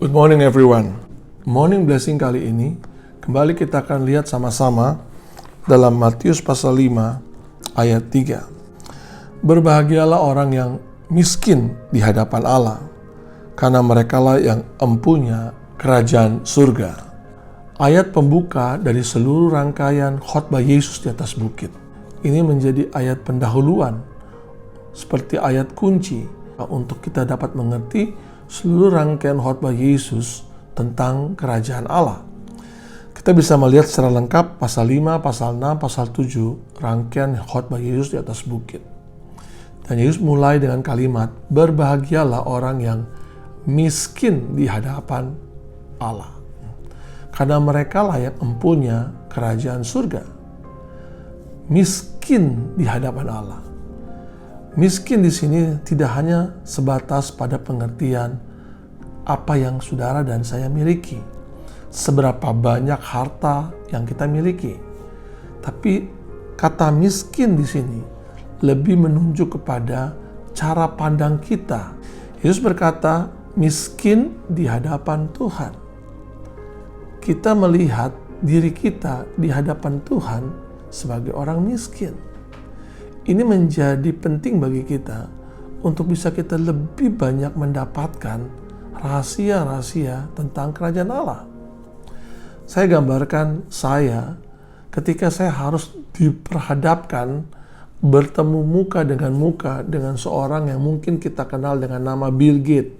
Good morning everyone. Morning blessing kali ini kembali kita akan lihat sama-sama dalam Matius pasal 5 ayat 3. Berbahagialah orang yang miskin di hadapan Allah, karena merekalah yang empunya kerajaan surga. Ayat pembuka dari seluruh rangkaian khotbah Yesus di atas bukit. Ini menjadi ayat pendahuluan, seperti ayat kunci untuk kita dapat mengerti seluruh rangkaian khotbah Yesus tentang kerajaan Allah. Kita bisa melihat secara lengkap pasal 5, pasal 6, pasal 7 rangkaian khotbah Yesus di atas bukit. Dan Yesus mulai dengan kalimat, berbahagialah orang yang miskin di hadapan Allah, karena merekalah yang empunya kerajaan surga. Miskin di hadapan Allah. Miskin di sini tidak hanya sebatas pada pengertian apa yang saudara dan saya miliki, seberapa banyak harta yang kita miliki. Tapi kata miskin di sini lebih menunjuk kepada cara pandang kita. Yesus berkata, miskin di hadapan Tuhan. Kita melihat diri kita di hadapan Tuhan sebagai orang miskin. Ini menjadi penting bagi kita untuk bisa kita lebih banyak mendapatkan rahasia-rahasia tentang kerajaan Allah. Saya gambarkan ketika saya harus diperhadapkan, bertemu muka dengan seorang yang mungkin kita kenal dengan nama Bill Gates,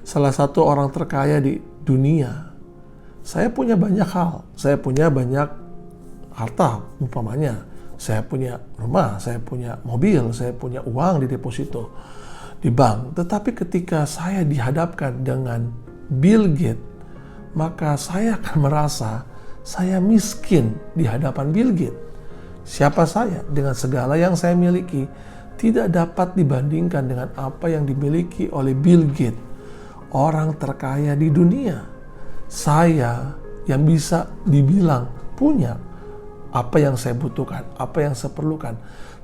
salah satu orang terkaya di dunia. Saya punya banyak hal, saya punya banyak harta umpamanya. Saya punya rumah, saya punya mobil, saya punya uang di deposito di bank. Tetapi ketika saya dihadapkan dengan Bill Gates, maka saya akan merasa saya miskin di hadapan Bill Gates. Siapa saya dengan segala yang saya miliki tidak dapat dibandingkan dengan apa yang dimiliki oleh Bill Gates, orang terkaya di dunia. Saya yang bisa dibilang punya apa yang saya butuhkan, apa yang saya perlukan.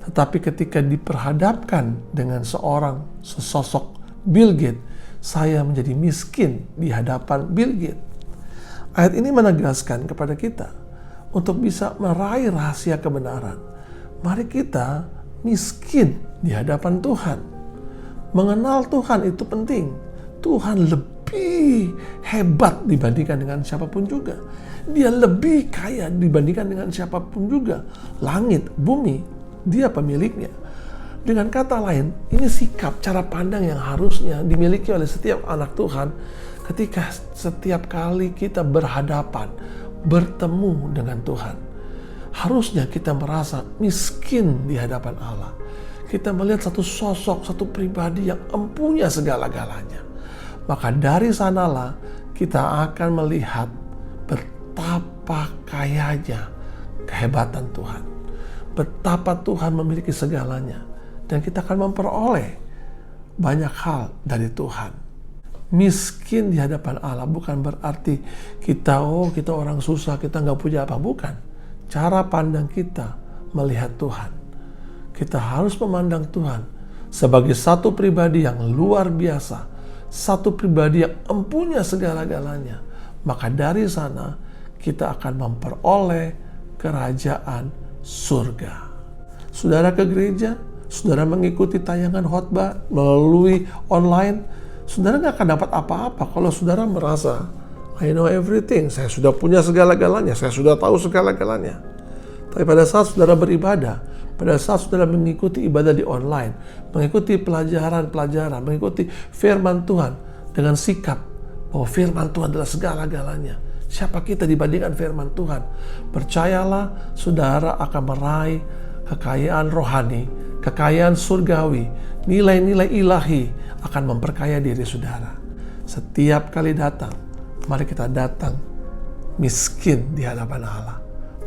Tetapi ketika diperhadapkan dengan sesosok Bill Gates, saya menjadi miskin di hadapan Bill Gates. Ayat ini menegaskan kepada kita untuk bisa meraih rahasia kebenaran. Mari kita miskin di hadapan Tuhan. Mengenal Tuhan itu penting. Tuhan lebih hebat dibandingkan dengan siapapun juga. Dia lebih kaya dibandingkan dengan siapapun juga. Langit, bumi, dia pemiliknya. Dengan kata lain, ini sikap, cara pandang yang harusnya dimiliki oleh setiap anak Tuhan ketika setiap kali kita berhadapan, bertemu dengan Tuhan. Harusnya kita merasa miskin di hadapan Allah. Kita melihat satu sosok, satu pribadi yang empunya segala-galanya. Maka dari sanalah kita akan melihat betapa kayanya kehebatan Tuhan. Betapa Tuhan memiliki segalanya. Dan kita akan memperoleh banyak hal dari Tuhan. Miskin di hadapan Allah bukan berarti kita orang susah, kita nggak punya apa. Bukan. Cara pandang kita melihat Tuhan. Kita harus memandang Tuhan sebagai satu pribadi yang luar biasa. Satu pribadi yang empunya segala-galanya. Maka dari sana kita akan memperoleh kerajaan surga. Saudara ke gereja, saudara mengikuti tayangan khotbah melalui online, saudara gak akan dapat apa-apa kalau saudara merasa I know everything, saya sudah punya segala-galanya, saya sudah tahu segala-galanya. Tapi pada saat saudara beribadah, pada saat saudara mengikuti ibadah di online, mengikuti pelajaran-pelajaran, mengikuti firman Tuhan dengan sikap bahwa firman Tuhan adalah segala-galanya. Siapa kita dibandingkan firman Tuhan? Percayalah, saudara akan meraih kekayaan rohani, kekayaan surgawi, nilai-nilai ilahi akan memperkaya diri saudara. Setiap kali datang, mari kita datang miskin di hadapan Allah.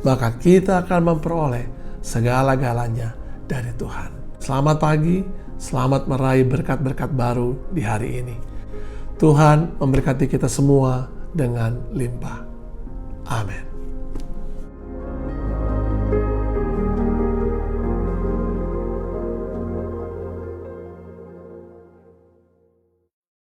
Maka kita akan memperoleh segala-galanya dari Tuhan. Selamat pagi, selamat meraih berkat-berkat baru di hari ini. Tuhan memberkati kita semua dengan limpah. Amin.